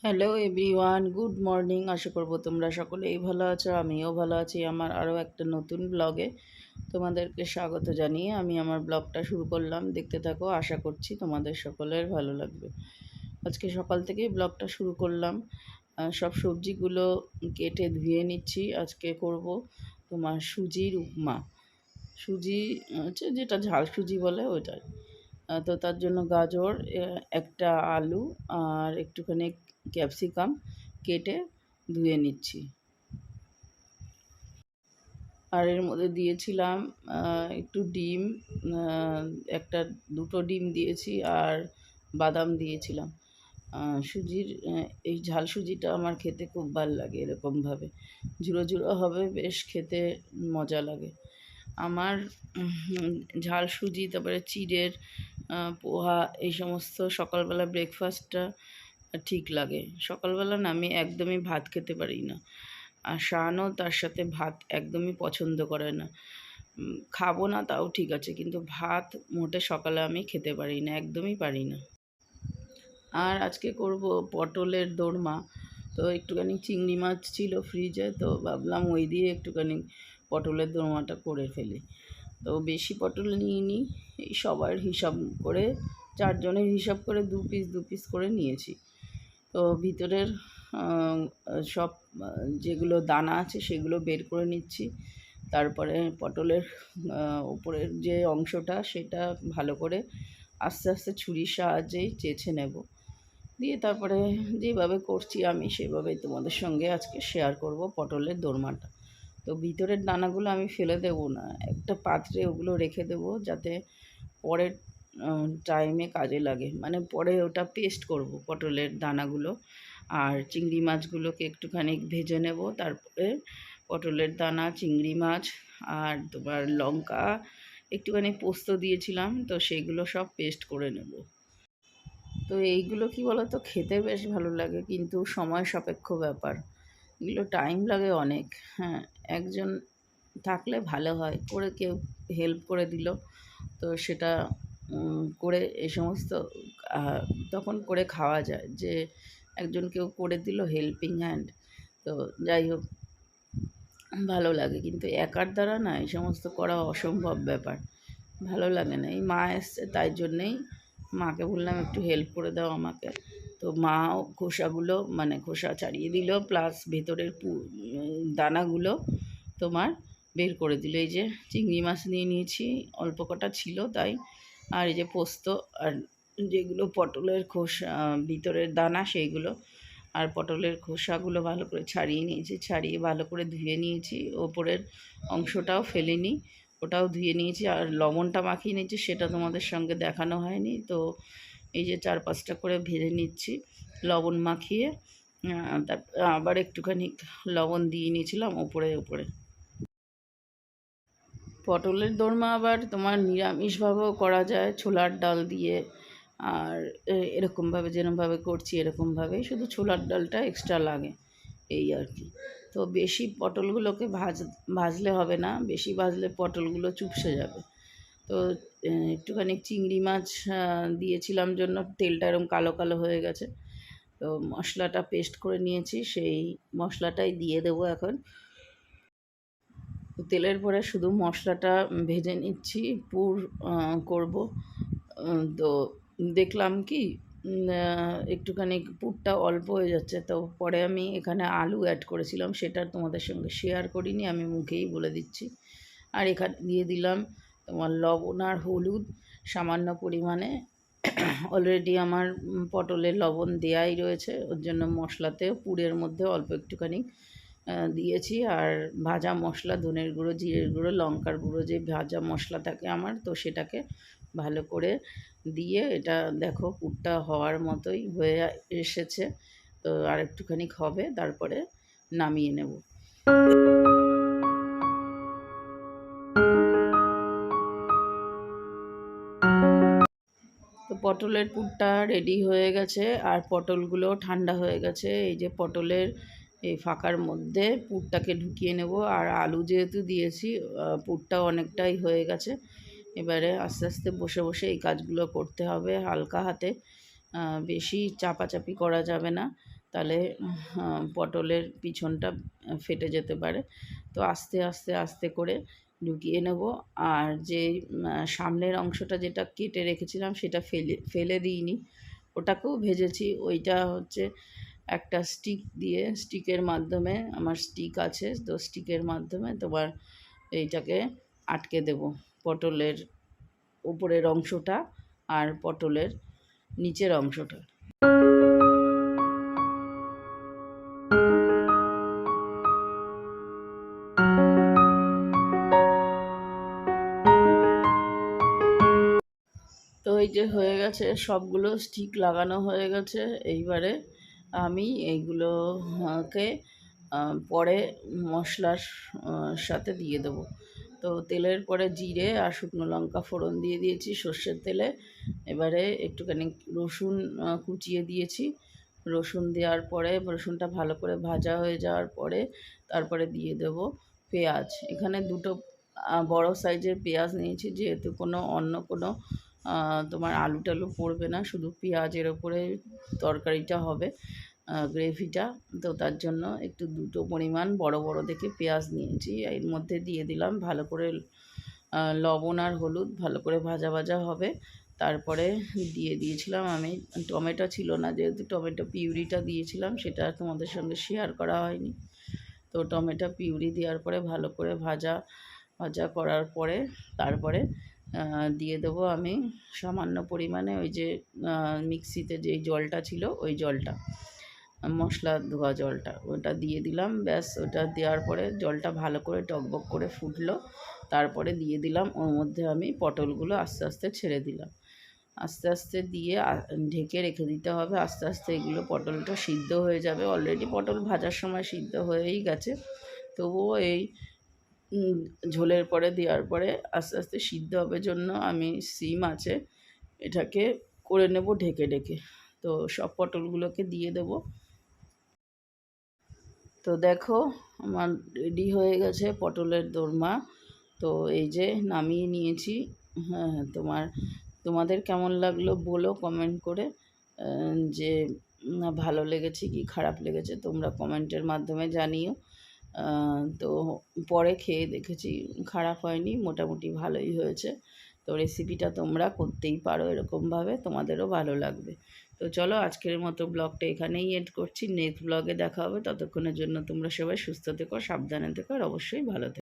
Hello everyone, good morning. আশা করব তোমরা সকলেই ভালো আছো, আমিও ভালো আছি। আমার আরও একটা নতুন ব্লগে তোমাদেরকে স্বাগত জানিয়ে আমি আমার ব্লগটা শুরু করলাম। দেখতে থাকো, আশা করছি তোমাদের সকলের ভালো লাগবে। আজকে সকাল থেকেই ব্লগটা শুরু করলাম। সব সবজিগুলো কেটে ধুয়ে নিচ্ছি। আজকে করব তোমার সুজির উপমা। সুজি হচ্ছে যেটা ঝাল সুজি বলে ওইটাই। তো তার জন্য গাজর, একটা আলু আর একটুখানি ক্যাপসিকাম কেটে ধুয়ে নিচ্ছি। আর এর মধ্যে দিয়েছিলাম একটু ডিম, আহ, একটা দুটো ডিম দিয়েছি আর বাদাম দিয়েছিলাম। সুজির এই ঝাল সুজিটা আমার খেতে খুব ভাল লাগে। এরকমভাবে ঝুড়ো ঝুড়ো হবে, বেশ খেতে মজা লাগে আমার। ঝাল সুজি, তারপরে চিড়ের পোহা, এই সমস্ত সকালবেলা ব্রেকফাস্টটা ঠিক লাগে। সকালবেলা না, আমি একদমই ভাত খেতে পারি না। আর শানও তার সাথে ভাত একদমই পছন্দ করে না। খাবো না তাও ঠিক আছে, কিন্তু ভাত মোটে সকালে আমি খেতে পারি না, একদমই পারি না। আর আজকে করব পটলের দোরমা। তো একটুখানি চিংড়ি মাছ ছিল ফ্রিজে, তো ভাবলাম ওই দিয়ে একটুখানি পটলের দোরমাটা করে ফেলি। তো বেশি পটল নিইনি, এই সবার হিসাব করে, চারজনের হিসাব করে দু পিস দু পিস করে নিয়েছি। তো ভিতরের আহ, সব যেগুলো দানা আছে সেগুলো বের করে নিচ্ছি। তারপরে পটলের উপরের যে অংশটা সেটা ভালো করে আস্তে আস্তে ছুরির সাহায্যেই চেঁছে নেব। দিয়ে তারপরে যেভাবে করছি আমি সেভাবেই তোমাদের সঙ্গে আজকে শেয়ার করব পটলের দোরমাটা। তো ভিতরের দানাগুলো আমি ফেলে দেবো না, একটা পাত্রে ওগুলো রেখে দেবো, যাতে পরের টাইমে কাজে লাগে। মানে পরে ওটা পেস্ট করব পটলের দানাগুলো। আর চিংড়ি মাছগুলোকে একটুখানি ভেজে নেব। তারপরে পটলের দানা, চিংড়ি মাছ আর তোমার লঙ্কা, একটুখানি পোস্ত দিয়েছিলাম, তো সেইগুলো সব পেস্ট করে নেব। তো এইগুলো কি বলো তো, খেতে বেশ ভালো লাগে, কিন্তু সময় সাপেক্ষ ব্যাপার। এগুলো টাইম লাগে অনেক। হ্যাঁ, একজন থাকলে ভালো হয়, করে কেউ হেল্প করে দিল, তো সেটা করে এই সমস্ত আহ, তখন করে খাওয়া যায়, যে একজন কেউ করে দিল হেল্পিং হ্যান্ড। তো যাই হোক, ভালো লাগে। কিন্তু একার দ্বারা না এই সমস্ত করা অসম্ভব ব্যাপার, ভালো লাগে না। এই মা এসছে, তাই জন্যেই মাকে বললাম একটু হেল্প করে দাও আমাকে। তো মাও খোসাগুলো, মানে খোসা ছাড়িয়ে দিল, প্লাস ভেতরের দানাগুলো তোমার বের করে দিল। এই যে চিংড়ি মাছ নিয়ে নিয়েছি, অল্প কটা ছিল তাই। আর এই যে পোস্ত, আর যেগুলো পটলের খোসা, ভিতরের দানা সেইগুলো, আর পটলের খোসাগুলো ভালো করে ছাড়িয়ে নিয়েছি, ছাড়িয়ে ভালো করে ধুয়ে নিয়েছি, ওপরের অংশটাও ফেলিনি, ওটাও ধুয়ে নিয়েছি। আর লবণটা মাখিয়ে নিয়েছি, সেটা তোমাদের সঙ্গে দেখানো হয়নি। তো এই যে 4-5টা করে ভেজে নিচ্ছি লবণ মাখিয়ে। তারপর আবার একটুখানি লবণ দিয়ে নিয়েছিলাম ওপরে ওপরে। পটলের দোরমা আবার তোমার নিরামিষভাবেও করা যায়, ছোলার ডাল দিয়ে। আর এরকমভাবে যেরকমভাবে করছি এরকমভাবেই, শুধু ছোলার ডালটা এক্সট্রা লাগে, এই আর কি। তো বেশি পটলগুলোকে ভাজলে হবে না, বেশি ভাজলে পটলগুলো চুপসে যাবে। তো একটুখানি চিংড়ি মাছ দিয়েছিলাম জন্য তেলটা এরকম কালো কালো হয়ে গেছে। তো মশলাটা পেস্ট করে নিয়েছি, সেই মশলাটাই দিয়ে দেবো এখন। তো তেলের পরে শুধু মশলাটা ভেজে নিচ্ছি, পুর করব। তো দেখলাম কি, একটুখানি পুরটা অল্প হয়ে যাচ্ছে, তো পরে আমি এখানে আলু অ্যাড করেছিলাম, সেটা তোমাদের সঙ্গে শেয়ার করিনি, আমি মুখেই বলে দিচ্ছি। আর এখানে দিয়ে দিলাম তোমার লবণ আর হলুদ সামান্য পরিমাণে। অলরেডি আমার পটলে লবণ দেয়াই রয়েছে, ওর জন্য মশলাতেও পুরের মধ্যে অল্প একটুখানি দিয়েছি। আর ভাজা মশলা, ধনের গুঁড়ো, জিরের গুঁড়ো, লঙ্কার গুঁড়ো, যে ভাজা মশলা থাকে আমার, তো সেটাকে ভালো করে দিয়ে, এটা দেখো পুরটা হওয়ার মতোই হয়ে এসেছে। তো আর একটুখানি হবে, তারপরে নামিয়ে নেব। তো পটলের পুরটা রেডি হয়ে গেছে, আর পটলগুলো ঠান্ডা হয়ে গেছে। এই যে পটলের এই ফাঁকার মধ্যে পুরটাকে ঢুকিয়ে নেব। আর আলু যেহেতু দিয়েছি, পুরটা অনেকটাই হয়ে গেছে। এবারে আস্তে আস্তে বসে বসে এই কাজগুলো করতে হবে হালকা হাতে, বেশি চাপাচাপি করা যাবে না। তাহলে পটলের পিছনটা ফেটে যেতে পারে। তো আস্তে আস্তে আস্তে করে ঢুকিয়ে নেব। আর যে সামনের অংশটা যেটা কেটে রেখেছিলাম সেটা ফেলে ফেলে দিইনি, ওটাকেও ভেজেছি। ওইটা হচ্ছে একটা স্টিকের মাধ্যমে, আমার স্টিক আছে, তো স্টিকের মাধ্যমে তোমার এইটাকে আটকে দেব, পটলের উপরের অংশটা আর পটলের নিচের অংশটা। তো এই যে হয়ে গেছে, সবগুলো স্টিক লাগানো হয়ে গেছে। এইবারে আমি এইগুলোকে পরে মশলার সাথে দিয়ে দেবো। তো তেলের পরে জিরে আর শুকনো লঙ্কা ফোড়ন দিয়ে দিয়েছি সর্ষের তেলে। এবারে একটুখানি রসুন কুচিয়ে দিয়েছি। রসুন দেওয়ার পরে রসুনটা ভালো করে ভাজা হয়ে যাওয়ার পরে তারপরে দিয়ে দেবো পেঁয়াজ। এখানে দুটো বড় সাইজের পেঁয়াজ নিয়েছি, যেহেতু অন্য কোনো তোমার আলু টালু পড়বে না, শুধু পেঁয়াজের ওপরে তরকারিটা হবে, গ্রেভিটা। তো তার জন্য একটু দুটো পরিমাণ বড় বড় দেখে পেঁয়াজ নিয়েছি। এর মধ্যে দিয়ে দিলাম ভালো করে লবণ আর হলুদ, ভালো করে ভাজা ভাজা হবে। তারপরে দিয়ে দিয়েছিলাম আমি, টমেটো ছিল না, যেহেতু টমেটো পিউরিটা দিয়েছিলাম, সেটা তোমাদের সঙ্গে শেয়ার করা হয়নি। তো টমেটো পিউরি দেওয়ার পরে ভালো করে ভাজা ভাজা করার পরে তারপরে দিয়ে দেবো আমি সামান্য পরিমাণে ওই যে মিক্সিতে যেই জলটা ছিল, ওই জলটা, মশলা ধোয়া জলটা, ওটা দিয়ে দিলাম। ব্যাস, ওটা দেওয়ার পরে জলটা ভালো করে টকবক করে ফুটলো। তারপরে দিয়ে দিলাম ওর মধ্যে আমি পটলগুলো আস্তে আস্তে ছেড়ে দিলাম। আস্তে আস্তে দিয়ে ঢেকে রেখে দিতে হবে। আস্তে আস্তে এগুলো পটলটা সিদ্ধ হয়ে যাবে। অলরেডি পটল ভাজার সময় সিদ্ধ হয়েই গেছে, তবুও এই ঝোলের পরে দেওয়ার পরে আস্তে আস্তে সিদ্ধ হবে জন্য আমি সিম আছে এটাকে করে নেব ঢেকে ঢেকে। তো সব পটলগুলোকে দিয়ে দেব। তো দেখো, আমার রেডি হয়ে গেছে পটলের দোরমা। তো এই যে নামিয়ে নিয়েছি। হ্যাঁ, তোমাদের কেমন লাগলো বলো কমেন্ট করে, যে ভালো লেগেছে কি খারাপ লেগেছে তোমরা কমেন্টের মাধ্যমে জানিও। তো পরে খেয়ে দেখেছি, খারাপ হয়নি, মোটামুটি ভালোই হয়েছে। তো রেসিপিটা তোমরা করতেই পারো এরকমভাবে, তোমাদেরও ভালো লাগবে। তো চলো, আজকের মতো ব্লগটা এখানেই এন্ড করছি। নেক্সট ব্লগে দেখা হবে। ততক্ষণের জন্য তোমরা সবাই সুস্থ থেকো, সাবধানে থেকো, আর অবশ্যই ভালো থেকো।